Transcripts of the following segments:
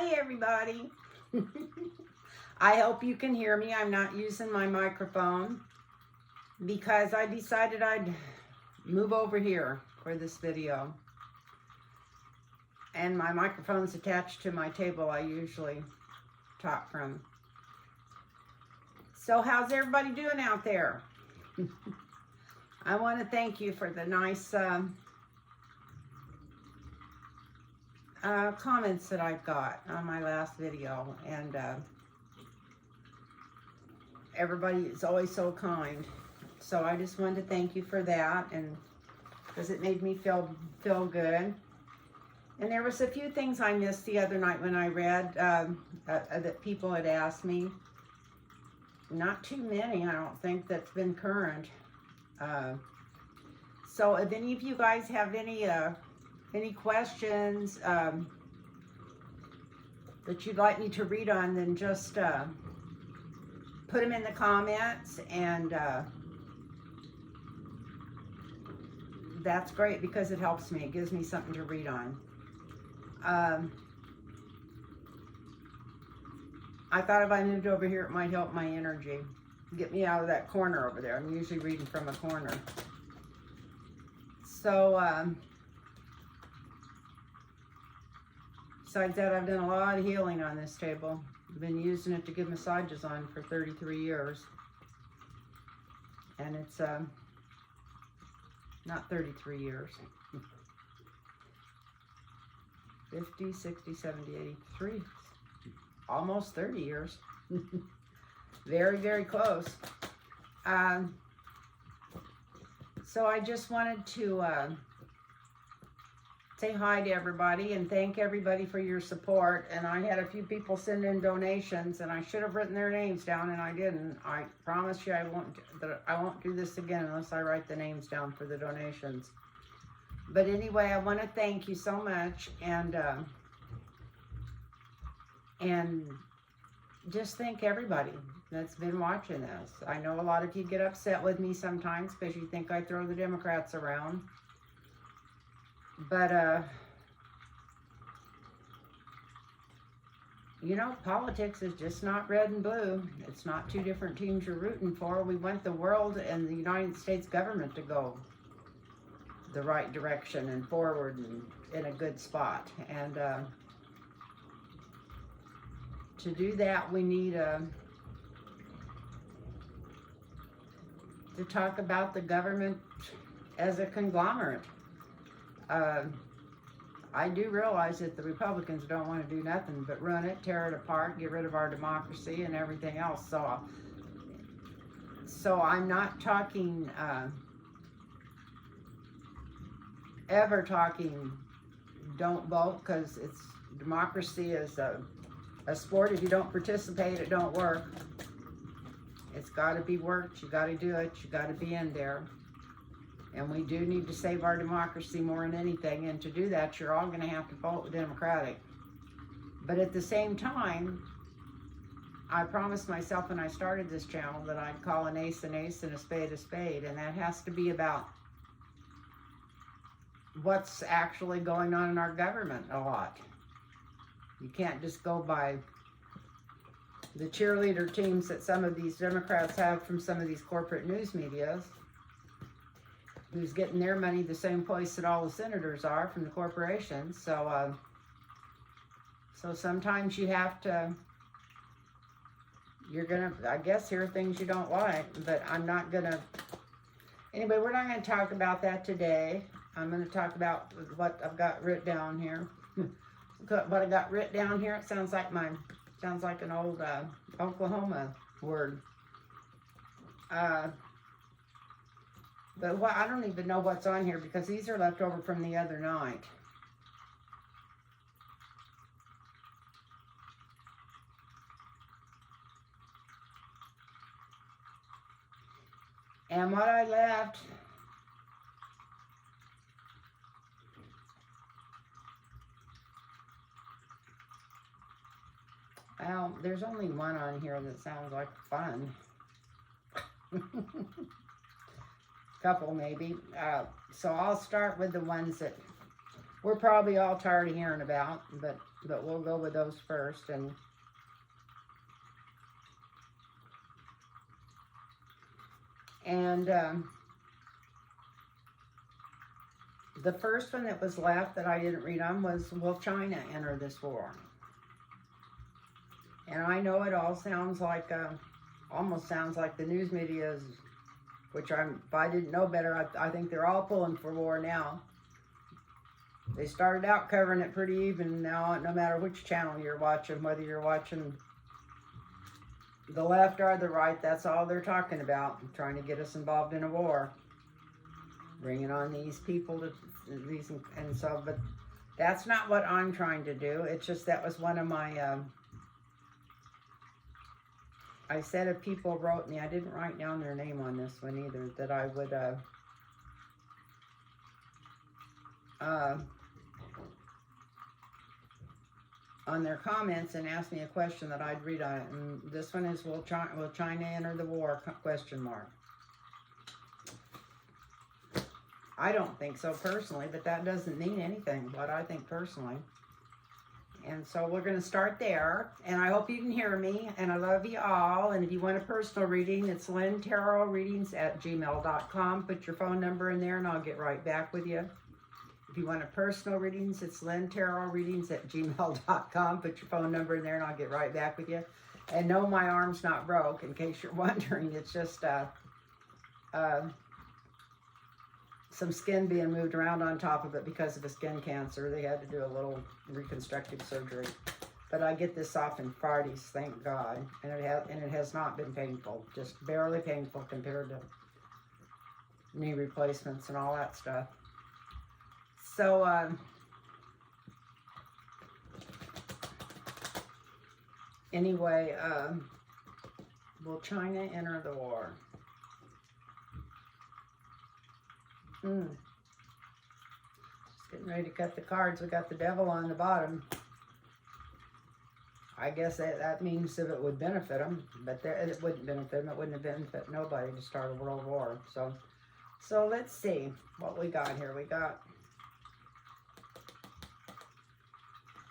Hi, everybody. I hope you can hear me. I'm not using my microphone because I decided I'd move over here for this video. And my microphone's attached to my table I usually talk from. So how's everybody doing out there? I want to thank you for the nice comments that I've got on my last video, and everybody is always so kind. So I just wanted to thank you for that, and because it made me feel good. And there was a few things I missed the other night when I read that people had asked me. Not too many, I don't think, that's been current. So if any of you guys have any questions that you'd like me to read on, then just put them in the comments, and that's great because it helps me. It gives me something to read on. I thought if I moved over here, it might help my energy. Get me out of that corner over there. I'm usually reading from a corner. So, besides that, I've done a lot of healing on this table. I've been using it to give massages on for 33 years. And it's not 33 years. 50, 60, 70, 83. Almost 30 years. Very, very close. So I just wanted to say hi to everybody and thank everybody for your support. And I had a few people send in donations, and I should have written their names down, and I didn't. I promise you I won't do this again unless I write the names down for the donations. But anyway, I want to thank you so much, and just thank everybody that's been watching this. I know a lot of you get upset with me sometimes because you think I throw the Democrats around. But, you know, politics is just not red and blue. It's not two different teams you're rooting for. We want the world and the United States government to go the right direction and forward and in a good spot. And to do that, we need to talk about the government as a conglomerate. I do realize that the Republicans don't want to do nothing but run it, tear it apart, get rid of our democracy and everything else. So I'm not talking, ever talking don't vote, because democracy is a sport. If you don't participate, it don't work. It's got to be worked. You got to do it. You got to be in there. And we do need to save our democracy more than anything. And to do that, you're all going to have to vote Democratic. But at the same time, I promised myself when I started this channel that I'd call an ace and a spade a spade. And that has to be about what's actually going on in our government a lot. You can't just go by the cheerleader teams that some of these Democrats have from some of these corporate news medias, who's getting their money the same place that all the senators are from the corporations. So, so sometimes you have to, you're gonna, I guess, hear things you don't like, but I'm not gonna, anyway, we're not gonna talk about that today. I'm gonna talk about what I've got written down here. What I got written down here, it sounds like an old Oklahoma word. But what, I don't even know what's on here because these are left over from the other night. And what I left, well, there's only one on here that sounds like fun. Couple maybe. So I'll start with the ones that we're probably all tired of hearing about, but but we'll go with those first. And the first one that was left that I didn't read on was, will China enter this war? And I know it all sounds like, almost sounds like the news media is, which if I didn't know better, I think they're all pulling for war now. They started out covering it pretty even. Now, no matter which channel you're watching, whether you're watching the left or the right, that's all they're talking about, trying to get us involved in a war. Bringing on these people to these, and so, but that's not what I'm trying to do. It's just that was one of my, I said if people wrote me, I didn't write down their name on this one either, that I would, on their comments and ask me a question that I'd read on it. And this one is, will China enter the war, question mark. I don't think so personally, but that doesn't mean anything, what I think personally. And so we're going to start there, and I hope you can hear me, and I love you all. And if you want a personal reading, it's lynntarotreadings@gmail.com. Put your phone number in there, and I'll get right back with you. If you want a personal readings, it's lynntarotreadings@gmail.com. Put your phone number in there, and I'll get right back with you. And no, my arm's not broke, in case you're wondering. It's just some skin being moved around on top of it because of a skin cancer. They had to do a little reconstructive surgery. But I get this off in Fridays, thank God. And it has not been painful, just barely painful compared to knee replacements and all that stuff. So, anyway, will China enter the war? Just getting ready to cut the cards. We got the devil on the bottom. I guess that means if it would benefit them, but it wouldn't benefit them. It wouldn't benefit nobody to start a world war. So let's see what we got here. We got,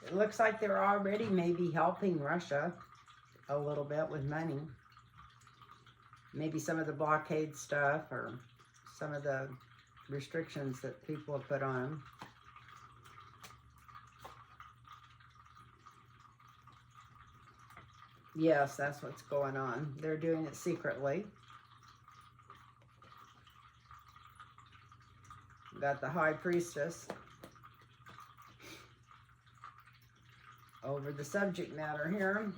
it looks like they're already maybe helping Russia a little bit with money. Maybe some of the blockade stuff or some of the restrictions that people have put on them. Yes, that's what's going on. They're doing it secretly. We got the High Priestess over the subject matter here.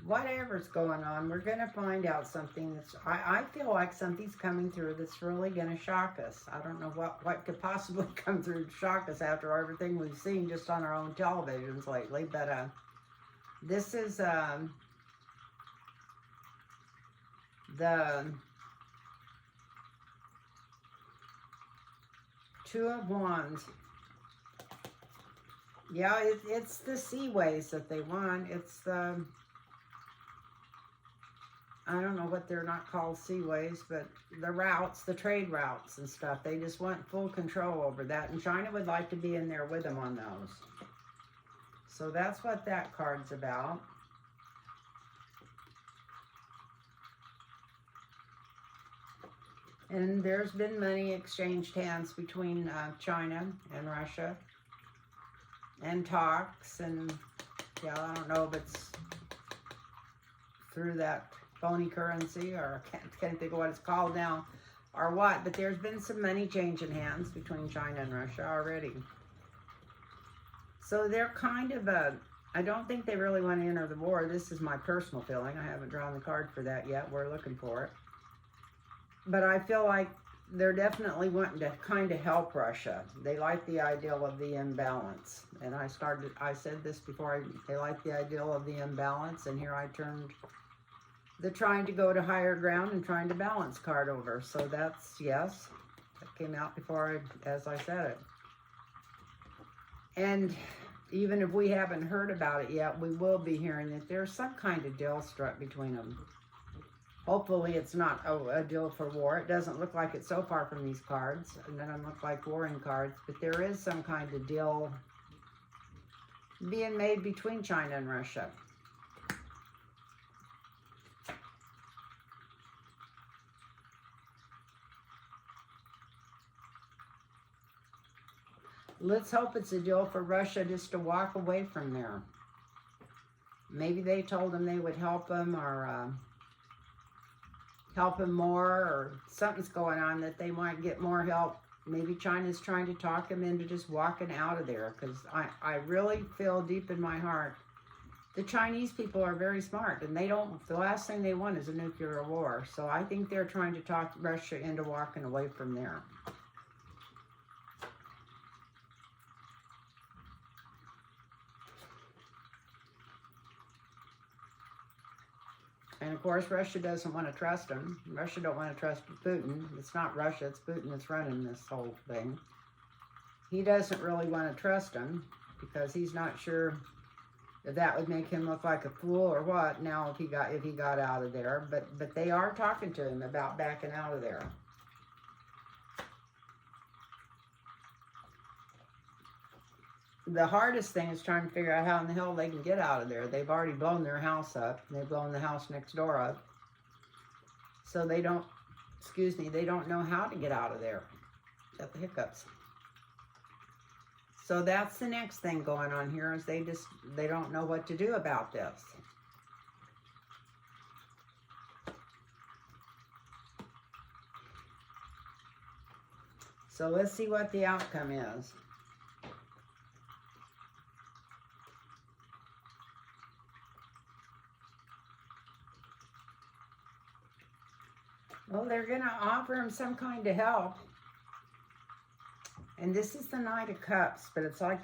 Whatever's going on, we're going to find out something that's, I feel like something's coming through that's really going to shock us. I don't know what could possibly come through to shock us after everything we've seen just on our own televisions lately. But this is the Two of Wands. Yeah, it's the seaways that they want. It's the, I don't know what they're not called seaways, but the routes, the trade routes and stuff. They just want full control over that. And China would like to be in there with them on those. So that's what that card's about. And there's been money exchanged hands between China and Russia. And talks. And yeah, I don't know if it's through that phony currency, or I can't think of what it's called now, or what, but there's been some money changing hands between China and Russia already. So they're kind of I don't think they really want to enter the war. This is my personal feeling. I haven't drawn the card for that yet. We're looking for it. But I feel like they're definitely wanting to kind of help Russia. They like the ideal of the imbalance. And I said this before, they like the ideal of the imbalance, and here I turned the trying to go to higher ground and trying to balance card over. So that's, yes, that came out before as I said it. And even if we haven't heard about it yet, we will be hearing that there's some kind of deal struck between them. Hopefully it's not a deal for war. It doesn't look like it so far from these cards. It doesn't look like warring cards, but there is some kind of deal being made between China and Russia. Let's hope it's a deal for Russia just to walk away from there. Maybe they told them they would help them, or help him more, or something's going on that they might get more help. Maybe China's trying to talk him into just walking out of there, because I really feel deep in my heart the Chinese people are very smart, and the last thing they want is a nuclear war. So I think they're trying to talk Russia into walking away from there. And of course, Russia doesn't want to trust him. Russia don't want to trust Putin. It's not Russia, it's Putin that's running this whole thing. He doesn't really want to trust him because he's not sure if that would make him look like a fool or what. Now, if he got out of there, but they are talking to him about backing out of there. The hardest thing is trying to figure out how in the hell they can get out of there. They've already blown their house up. They've blown the house next door up. So they don't know how to get out of there. Got the hiccups. So that's the next thing going on here, is they don't know what to do about this. So let's see what the outcome is. Well, they're going to offer him some kind of help. And this is the Knight of Cups, but it's like,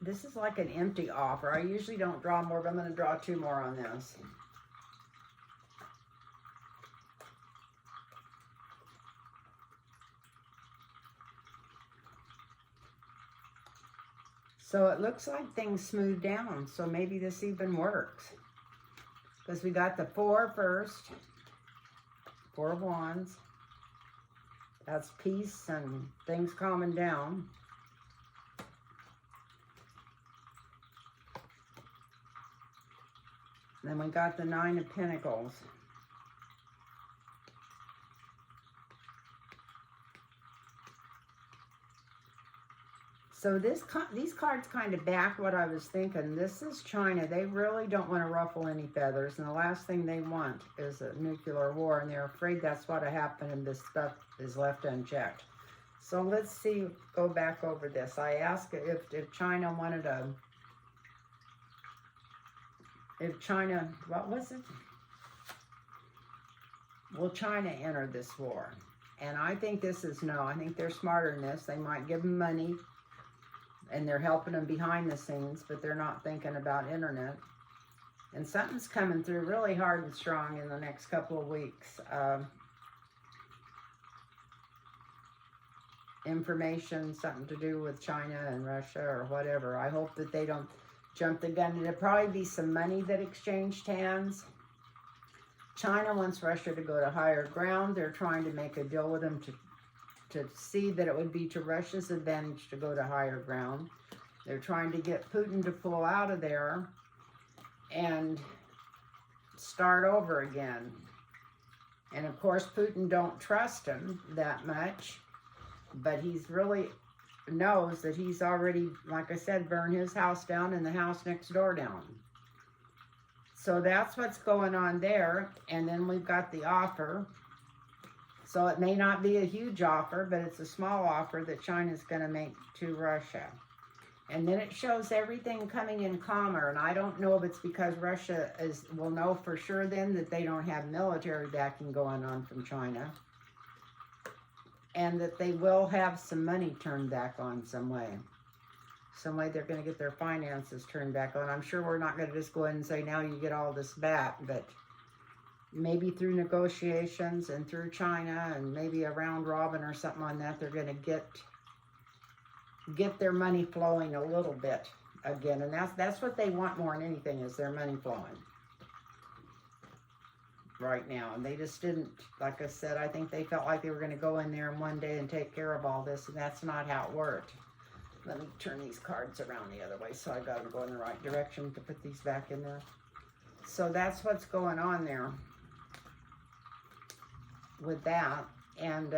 this is like an empty offer. I usually don't draw more, but I'm going to draw two more on this. So it looks like things smooth down, so maybe this even works. Because we got the 4 first. 4 of Wands. That's peace and things calming down. Then we got the 9 of Pentacles. So these cards kind of back what I was thinking. This is China. They really don't want to ruffle any feathers, and the last thing they want is a nuclear war, and they're afraid that's what will happen and this stuff is left unchecked. So let's see, go back over this. I asked if China wanted what was it? Will China enter this war? And I think this is no. I think they're smarter than this. They might give them money, and they're helping them behind the scenes, but they're not thinking about internet. And something's coming through really hard and strong in the next couple of weeks. Information, something to do with China and Russia or whatever. I hope that they don't jump the gun. There'll probably be some money that exchanged hands. China wants Russia to go to higher ground. They're trying to make a deal with them to see that it would be to Russia's advantage to go to higher ground. They're trying to get Putin to pull out of there and start over again. And of course, Putin don't trust him that much, but he's really knows that he's already, like I said, burned his house down and the house next door down. So that's what's going on there. And then we've got the offer. So it may not be a huge offer, but it's a small offer that China's going to make to Russia. And then it shows everything coming in calmer. And I don't know if it's because Russia will know for sure then that they don't have military backing going on from China. And that they will have some money turned back on some way. Some way they're going to get their finances turned back on. I'm sure we're not going to just go ahead and say, now you get all this back, but maybe through negotiations and through China and maybe a round robin or something on that, they're going to get their money flowing a little bit again. And that's what they want more than anything, is their money flowing right now. And they just didn't, like I said, I think they felt like they were going to go in there in one day and take care of all this, and that's not how it worked. Let me turn these cards around the other way, so I got to go in the right direction to put these back in there. So that's what's going on there with that. And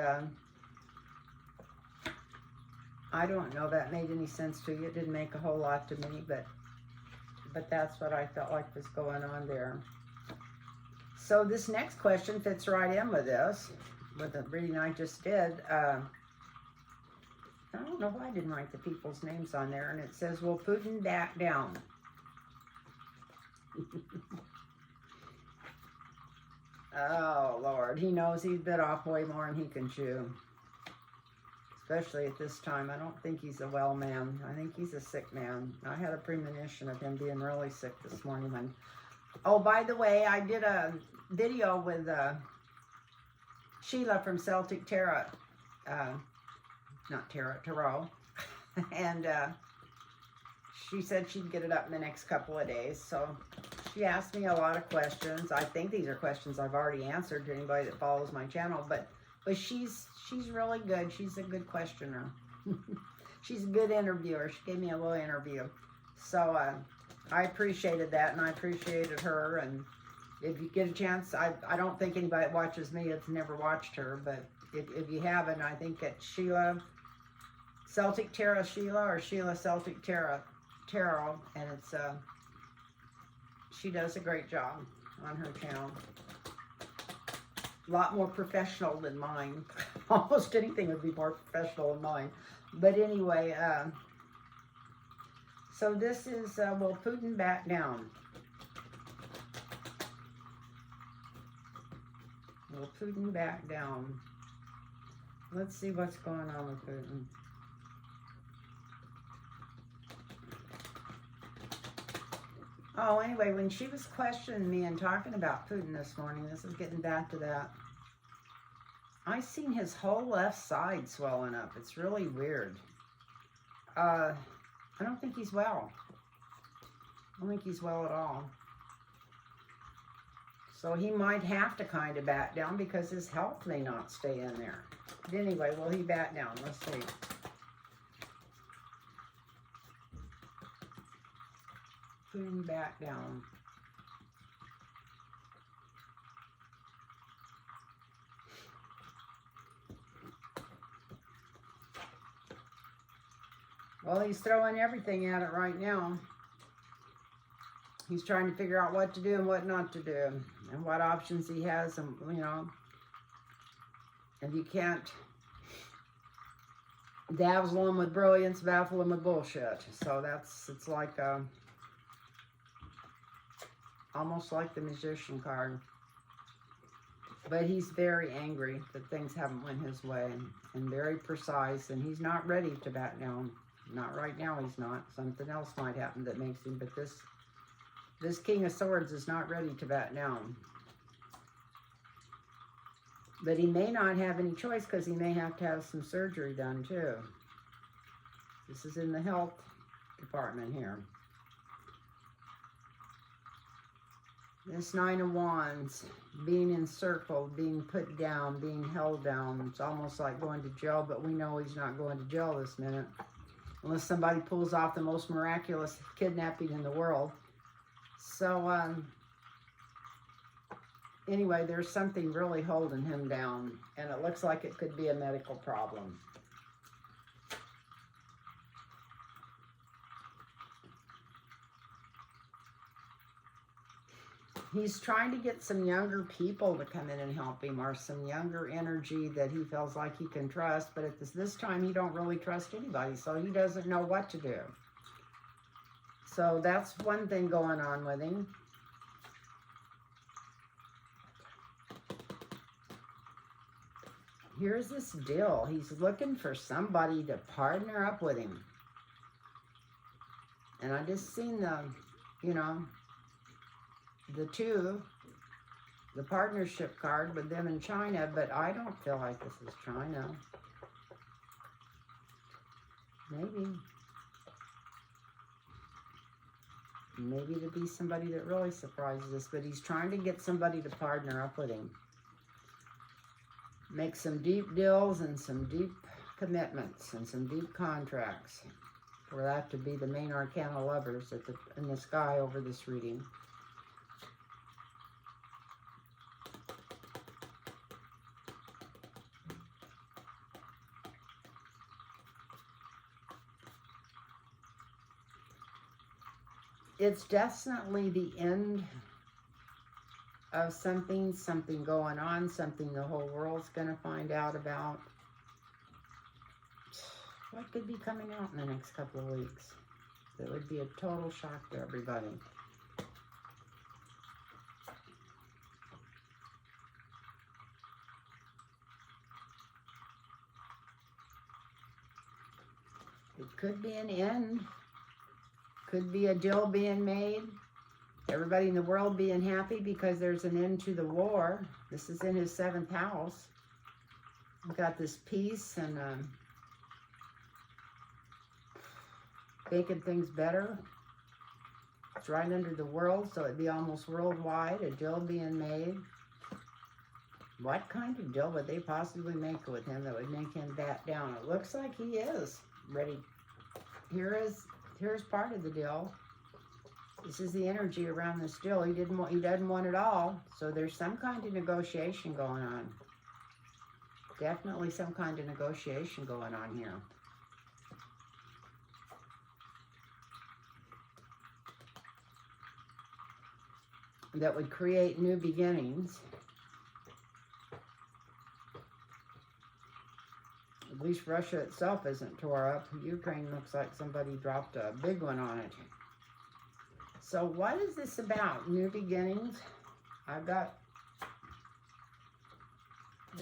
I don't know if that made any sense to you. It didn't make a whole lot to me, but that's what I felt like was going on there. So this next question fits right in with this, with the reading I just did. I don't know why I didn't write the people's names on there. And it says, will Putin back down? Oh, Lord. He knows he's bit off way more than he can chew. Especially at this time. I don't think he's a well man. I think he's a sick man. I had a premonition of him being really sick this morning. Oh, by the way, I did a video with Sheila from Celtic Tarot. Not Tarot. And she said she'd get it up in the next couple of days. So she asked me a lot of questions. I think these are questions I've already answered to anybody that follows my channel. But she's really good. She's a good questioner. She's a good interviewer. She gave me a little interview. So I appreciated that, and I appreciated her. And if you get a chance, I don't think anybody that watches me has never watched her. But if you haven't, I think it's Sheila Celtic Tarot Sheila, or Sheila Celtic Tarot, and it's she does a great job on her channel. A lot more professional than mine. Almost anything would be more professional than mine. But anyway, so this is, will Putin back down? Will Putin back down? Let's see what's going on with Putin. Oh, anyway, when she was questioning me and talking about Putin this morning, this is getting back to that, I seen his whole left side swelling up. It's really weird. I don't think he's well. I don't think he's well at all. So he might have to kind of back down because his health may not stay in there. But anyway, will he back down? Let's see. Putin back down. Well, he's throwing everything at it right now. He's trying to figure out what to do and what not to do, and what options he has, and you know, if you can't dazzle him with brilliance, baffle him with bullshit. So it's like almost like the Magician card. But he's very angry that things haven't went his way, and very precise, and he's not ready to back down. Not right now, he's not. Something else might happen that makes him, but this King of Swords is not ready to back down. But he may not have any choice, because he may have to have some surgery done too. This is in the health department here. This Nine of Wands, being encircled, being put down, being held down. It's almost like going to jail, but we know he's not going to jail this minute. Unless somebody pulls off the most miraculous kidnapping in the world. So, anyway, there's something really holding him down. And it looks like it could be a medical problem. He's trying to get some younger people to come in and help him, or some younger energy that he feels like he can trust. But at this time, he don't really trust anybody, so he doesn't know what to do. So that's one thing going on with him. Here's this deal. He's looking for somebody to partner up with him. And I just seen the, you know, the partnership card with them in China, but I don't feel like this is China. Maybe. Maybe to be somebody that really surprises us, but he's trying to get somebody to partner up with him. Make some deep deals and some deep commitments and some deep contracts. For that to be the main arcana lovers in the sky over this reading. It's definitely the end of something going on, something the whole world's going to find out about. What could be coming out in the next couple of weeks? That would be a total shock to everybody. It could be an end. Could be a deal being made. Everybody in the world being happy because there's an end to the war. This is in his 7th house. We've got this peace and making things better. It's right under the world, so it'd be almost worldwide. A deal being made. What kind of deal would they possibly make with him that would make him back down? It looks like he is ready. Here's part of the deal. This is the energy around this deal. He doesn't want it all. So there's some kind of negotiation going on. Definitely some kind of negotiation going on here. That would create new beginnings. At least Russia itself isn't tore up. Ukraine looks like somebody dropped a big one on it. So what is this about? New beginnings? It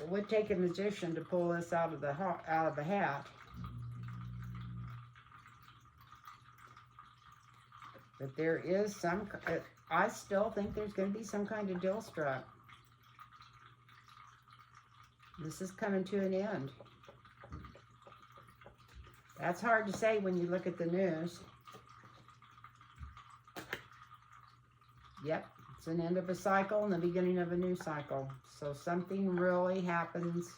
would take a magician to pull this out of the hat. But there is I still think there's going to be some kind of deal struck. This is coming to an end. That's hard to say when you look at the news. Yep, it's an end of a cycle and the beginning of a new cycle. So something really happens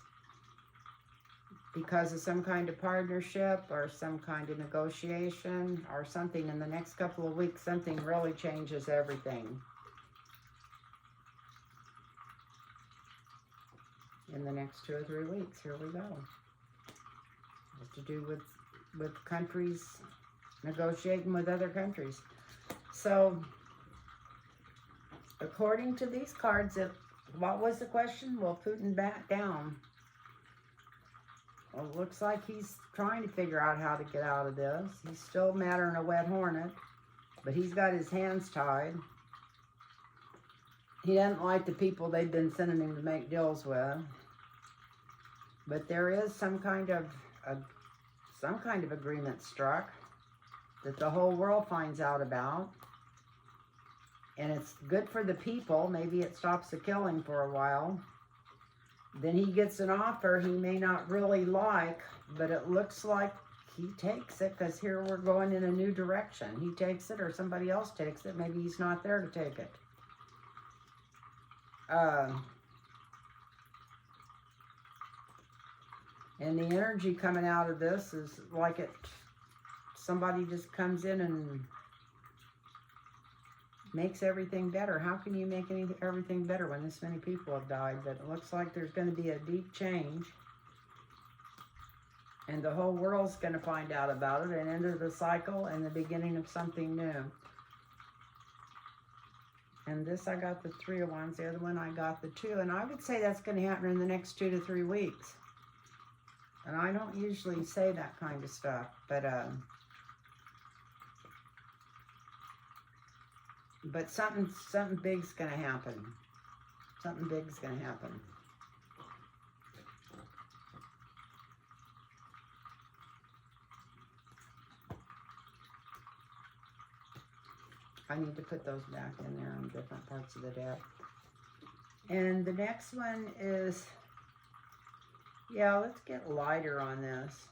because of some kind of partnership or some kind of negotiation or something in the next couple of weeks. Something really changes everything. In the next 2 or 3 weeks, here we go. Has to do with countries negotiating with other countries. So, according to these cards, what was the question? Will Putin back down? Well, it looks like he's trying to figure out how to get out of this. He's still madder than a wet hornet, but he's got his hands tied. He doesn't like the people they've been sending him to make deals with. But there is some kind of agreement struck that the whole world finds out about. And it's good for the people. Maybe it stops the killing for a while. Then he gets an offer he may not really like, but it looks like he takes it because here we're going in a new direction. He takes it or somebody else takes it. Maybe he's not there to take it. And the energy coming out of this is like somebody just comes in and makes everything better. How can you make everything better when this many people have died? But it looks like there's going to be a deep change. And the whole world's going to find out about it and enter the cycle and the beginning of something new. And this, I got the 3 of Wands. The other one, I got the 2. And I would say that's going to happen in the next 2 to 3 weeks. And I don't usually say that kind of stuff. But something big's going to happen. Something big's going to happen. I need to put those back in there on different parts of the deck. And the next one is, yeah, let's get lighter on this.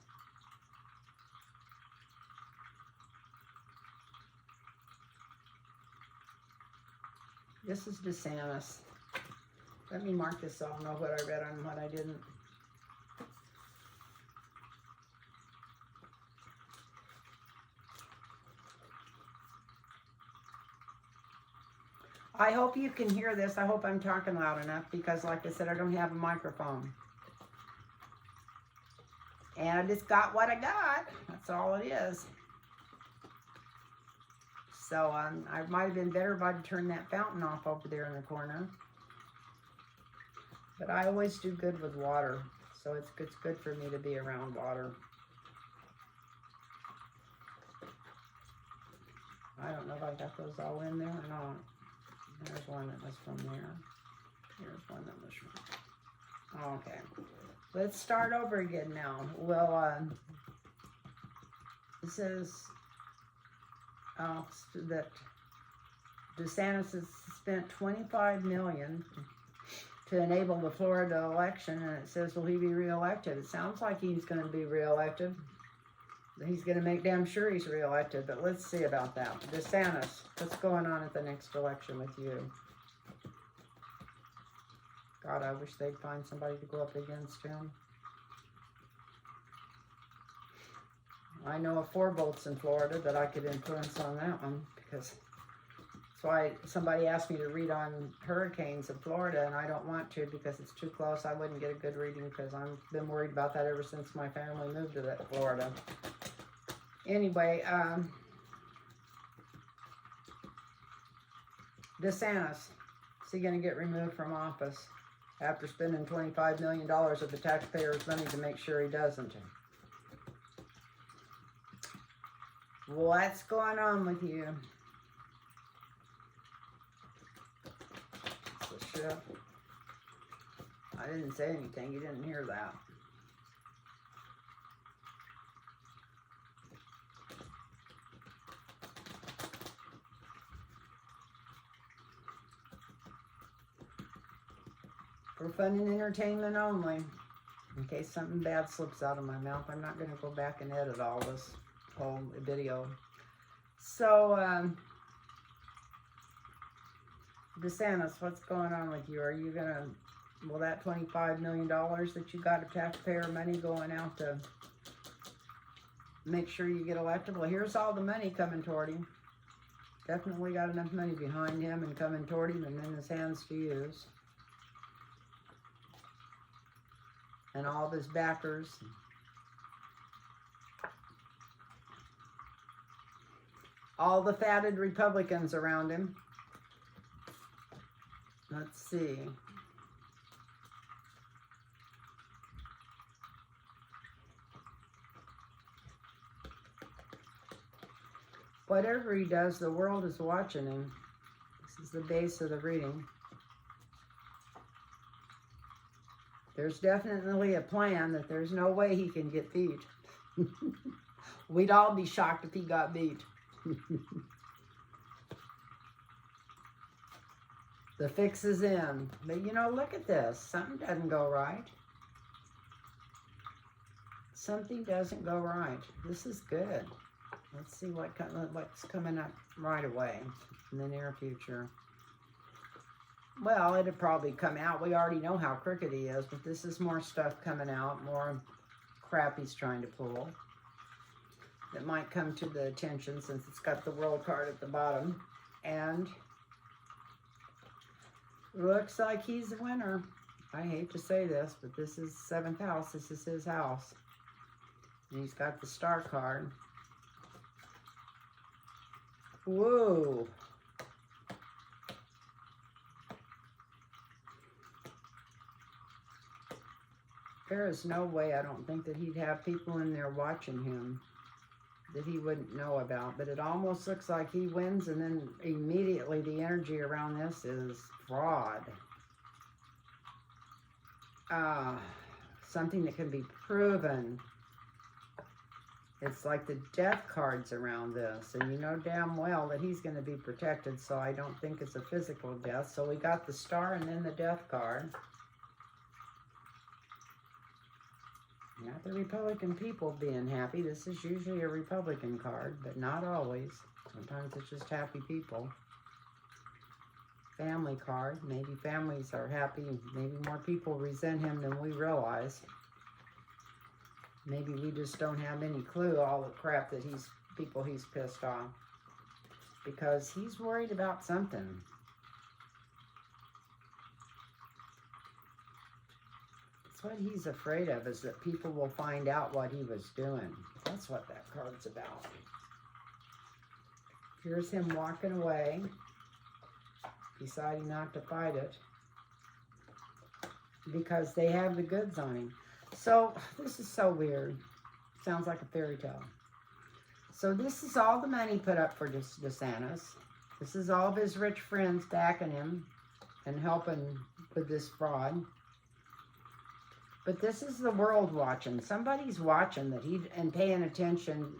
This is DeSantis. Let me mark this so I'll know what I read and what I didn't. I hope you can hear this. I hope I'm talking loud enough because, like I said, I don't have a microphone. And I just got what I got. That's all it is. So I might have been better if I'd turned that fountain off over there in the corner. But I always do good with water. So it's good for me to be around water. I don't know if I got those all in there or not. There's one that was from there. Here's one that was from... Okay. Let's start over again now. Well, it says that DeSantis has spent $25 million to enable the Florida election, and it says, will he be reelected? It sounds like he's going to be reelected. He's going to make damn sure he's reelected, but let's see about that. DeSantis, what's going on at the next election with you? God, I wish they'd find somebody to go up against him. I know of 4 votes in Florida that I could influence on that one, because that's why somebody asked me to read on hurricanes in Florida, and I don't want to because it's too close. I wouldn't get a good reading because I've been worried about that ever since my family moved to Florida. Anyway, DeSantis, is he going to get removed from office after spending $25 million of the taxpayers' money to make sure he doesn't? What's going on with you? It's the ship. I didn't say anything. You didn't hear that. For fun and entertainment only. In case something bad slips out of my mouth, I'm not going to go back and edit all this whole video. So, DeSantis, what's going on with you? Are you going to, will that $25 million that you got of taxpayer money going out to make sure you get elected? Well, here's all the money coming toward him. Definitely got enough money behind him and coming toward him and in his hands to use. And all of his backers. All the fatted Republicans around him. Let's see. Whatever he does, the world is watching him. This is the base of the reading. There's definitely a plan that there's no way he can get beat. We'd all be shocked if he got beat. The fix is in. But you know, look at this. Something doesn't go right. Something doesn't go right. This is good. Let's see what's coming up right away in the near future. Well, it'd probably come out. We already know how crooked he is, but this is more stuff coming out, more crap he's trying to pull that might come to the attention since it's got the world card at the bottom. And looks like he's a winner. I hate to say this, but this is 7th house. This is his house. And he's got the star card. Whoa. There is no way, I don't think, that he'd have people in there watching him that he wouldn't know about. But it almost looks like he wins, and then immediately the energy around this is fraud. Something that can be proven. It's like the death cards around this. And you know damn well that he's going to be protected, so I don't think it's a physical death. So we got the star and then the death card. Not the Republican people being happy. This is usually a Republican card, but not always. Sometimes it's just happy people. family card. Maybe families are happy. Maybe more people resent him than we realize. Maybe we just don't have any clue all the crap that he's pissed off. Because he's worried about something. That's what he's afraid of, is that people will find out what he was doing. That's what that card's about. Here's him walking away, deciding not to fight it, because they have the goods on him. So, this is so weird. Sounds like a fairy tale. So this is all the money put up for DeSantis. This is all of his rich friends backing him and helping with this fraud. But this is the world watching. Somebody's watching that and paying attention,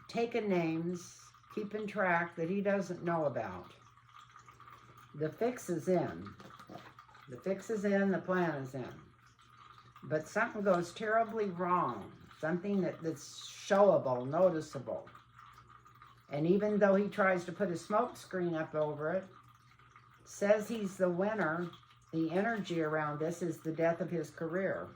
taking names, keeping track that he doesn't know about. The fix is in. The fix is in, the plan is in. But something goes terribly wrong. Something that's showable, noticeable. And even though he tries to put a smoke screen up over it, says he's the winner, the energy around this is the death of his career.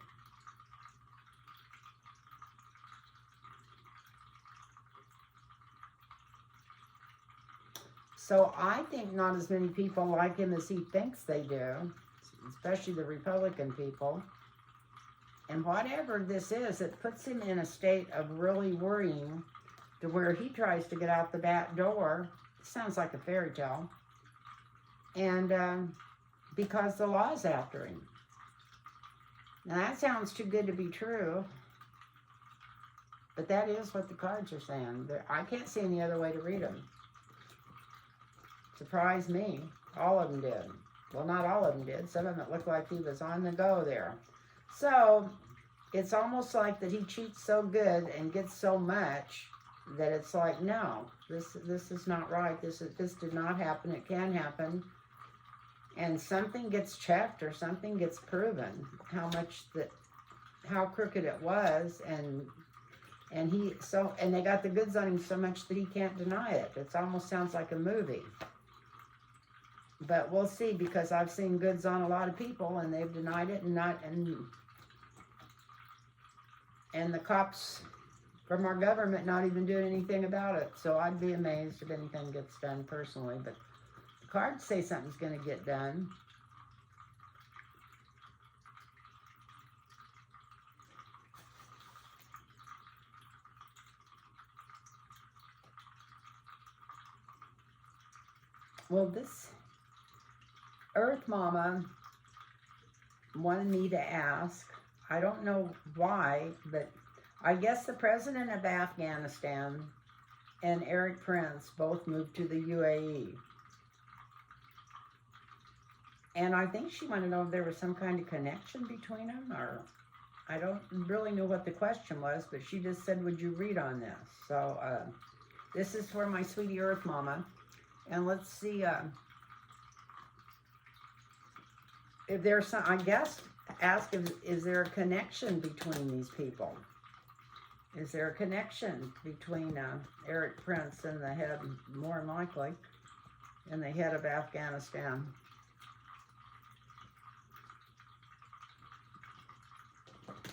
So I think not as many people like him as he thinks they do, especially the Republican people. And whatever this is, it puts him in a state of really worrying to where he tries to get out the back door. It sounds like a fairy tale. And because the law's after him. Now that sounds too good to be true. But that is what the cards are saying. I can't see any other way to read them. Surprised me. All of them did. Well, not all of them did. Some of them it looked like he was on the go there. So, it's almost like that he cheats so good and gets so much that it's like, no, this is not right. This did not happen. It can happen. And something gets checked or something gets proven how crooked it was, and they got the goods on him so much that he can't deny it. It almost sounds like a movie. But we'll see, because I've seen goods on a lot of people and they've denied it, and the cops from our government not even doing anything about it. So I'd be amazed if anything gets done personally. But the cards say something's going to get done. Well, this Earth Mama wanted me to ask, I don't know why, but I guess the president of Afghanistan and Eric Prince both moved to the UAE. And I think she wanted to know if there was some kind of connection between them, or I don't really know what the question was, but she just said, would you read on this? So this is for my sweetie Earth Mama. And let's see if there's some, I guess, ask if, is there a connection between these people? Is there a connection between Eric Prince and the head, more than likely, and the head of Afghanistan?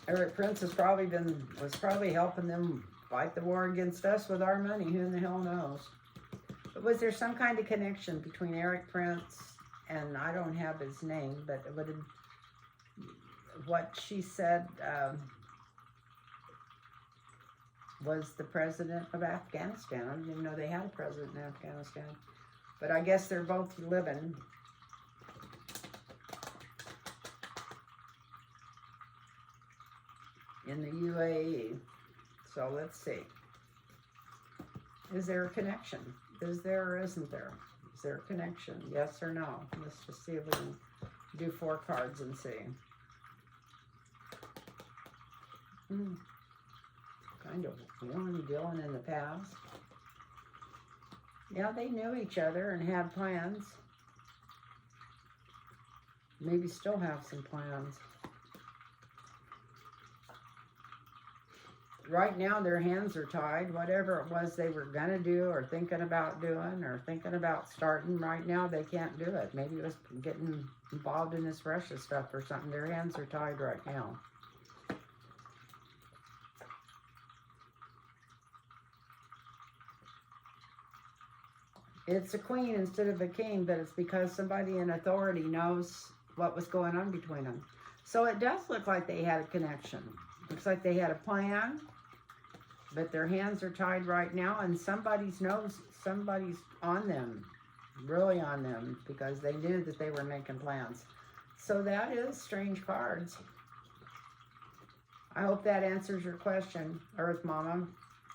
Eric Prince was probably helping them fight the war against us with our money. Who in the hell knows? But was there some kind of connection between Eric Prince and, I don't have his name, but what she said was the president of Afghanistan. I didn't even know they had a president in Afghanistan. But I guess they're both living. In the UAE. So let's see. Is there a connection? Is there or isn't there? Is there a connection? Yes or no? Let's just see if we can do 4 cards and see. Kind of wheeling and dealing in the past. Yeah, they knew each other and had plans. Maybe still have some plans. right now their hands are tied. Whatever it was they were going to do or thinking about doing or thinking about starting, right now they can't do it. Maybe it was getting involved in this Russia stuff or something. Their hands are tied right now. It's a queen instead of a king, but it's because somebody in authority knows what was going on between them. So it does look like they had a connection. Looks like they had a plan, but their hands are tied right now, and somebody's on them, really on them, because they knew that they were making plans. So that is strange cards. I hope that answers your question, Earth Mama,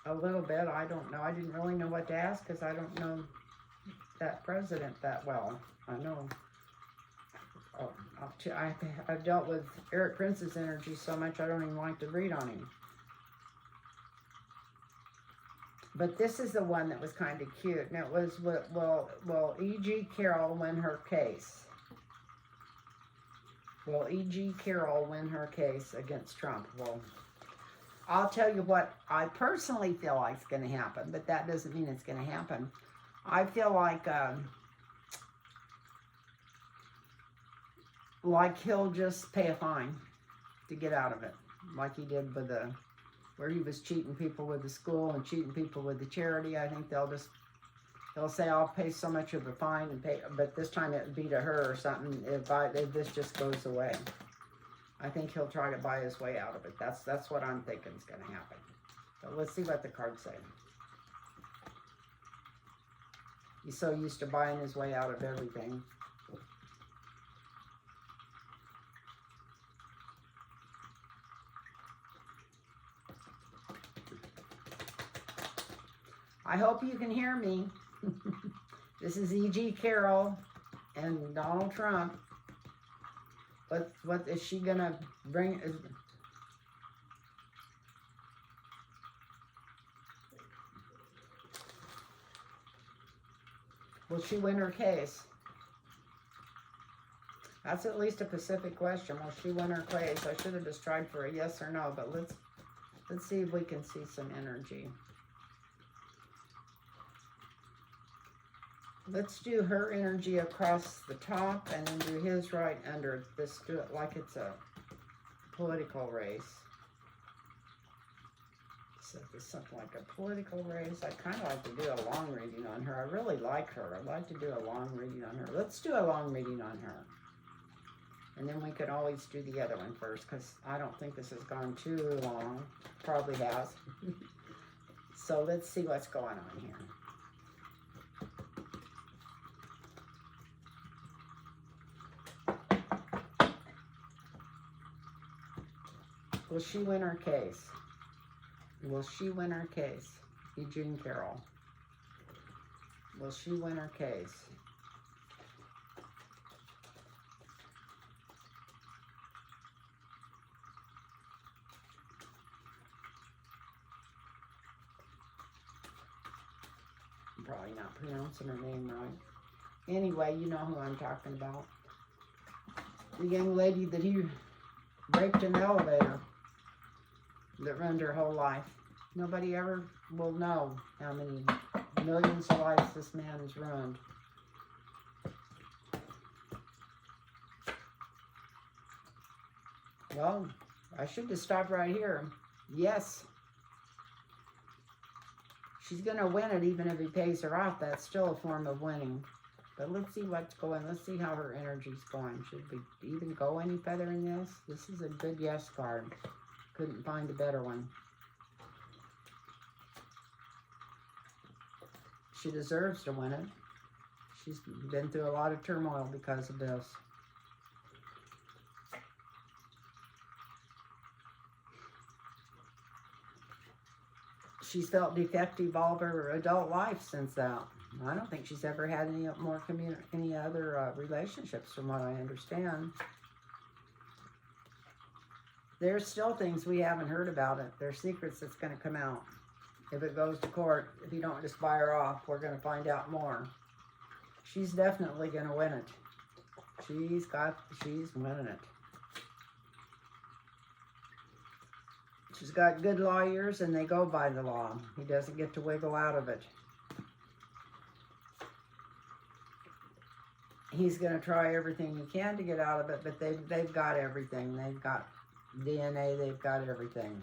a little bit. I don't know. I didn't really know what to ask because I don't know that president that well. I know. I've dealt with Eric Prince's energy so much I don't even like to read on him. But this is the one that was kind of cute, and it was, will E.G. Carroll win her case? Will E.G. Carroll win her case against Trump? Well, I'll tell you what I personally feel like is going to happen, but that doesn't mean it's going to happen. I feel like he'll just pay a fine to get out of it, like he did with where he was cheating people with the school and cheating people with the charity. I think they'll say, I'll pay so much of a fine and pay, but this time it would be to her or something if this just goes away. I think he'll try to buy his way out of it. That's what I'm thinking is going to happen. So let's see what the cards say. He's so used to buying his way out of everything. I hope you can hear me. This is E.G. Carroll and Donald Trump. What is she gonna bring? Will she win her case? That's at least a specific question. Will she win her case? I should have just tried for a yes or no, but let's see if we can see some energy. Let's do her energy across the top and then do his right under this. Do it like it's a political race. So if it's something like a political race, I kind of like to do a long reading on her. I really like her. I'd like to do a long reading on her. Let's do a long reading on her. And then we could always do the other one first because I don't think this has gone too long. Probably has. So let's see what's going on here. Will she win her case? Will she win her case? Eugene Carroll. Will she win her case? I'm probably not pronouncing her name right. Anyway, you know who I'm talking about. The young lady that he raped in the elevator. That ruined her whole life. Nobody ever will know how many millions of lives this man has ruined. Well, I should just stop right here. Yes. She's going to win it even if he pays her off. That's still a form of winning. But let's see what's going. Let's see how her energy's going. Should we even go any further in this? This is a good yes card. Couldn't find a better one. She deserves to win it. She's been through a lot of turmoil because of this. She's felt defective all of her adult life since that. I don't think she's ever had any other relationships from what I understand. There's still things we haven't heard about it. There's secrets that's going to come out. If it goes to court, if you don't just buy her off, we're going to find out more. She's definitely going to win it. She's winning it. She's got good lawyers, and they go by the law. He doesn't get to wiggle out of it. He's going to try everything he can to get out of it, but they've got everything. They've got DNA. They've got everything.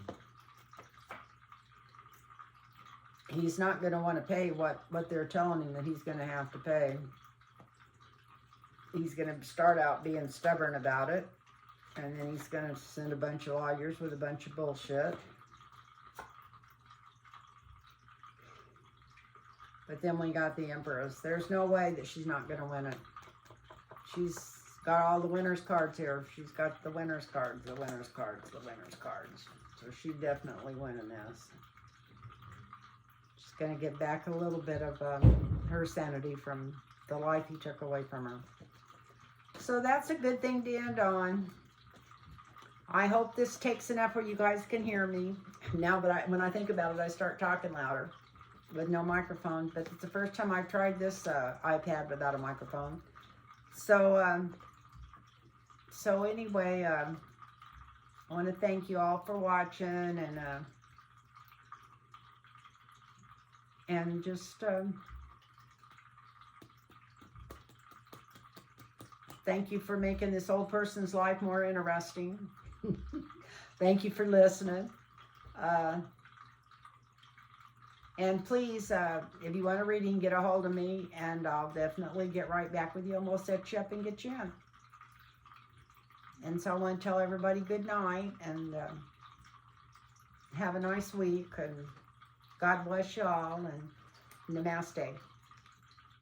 He's not going to want to pay what they're telling him that he's going to have to pay. He's going to start out being stubborn about it, and then he's going to send a bunch of lawyers with a bunch of bullshit. But then we got the Empress. There's no way that she's not going to win it. She's got all the winner's cards here. She's got the winner's cards, the winner's cards, the winner's cards. So she's definitely winning this. She's going to get back a little bit of her sanity from the life he took away from her. So that's a good thing to end on. I hope this takes enough where you guys can hear me. Now that when I think about it, I start talking louder with no microphone. But it's the first time I've tried this iPad without a microphone. So, so anyway, I want to thank you all for watching, and just thank you for making this old person's life more interesting. Thank you for listening. And please, if you want a reading, get a hold of me, and I'll definitely get right back with you, and we'll set you up and get you in. And so I want to tell everybody good night, and have a nice week, and God bless you all, and namaste.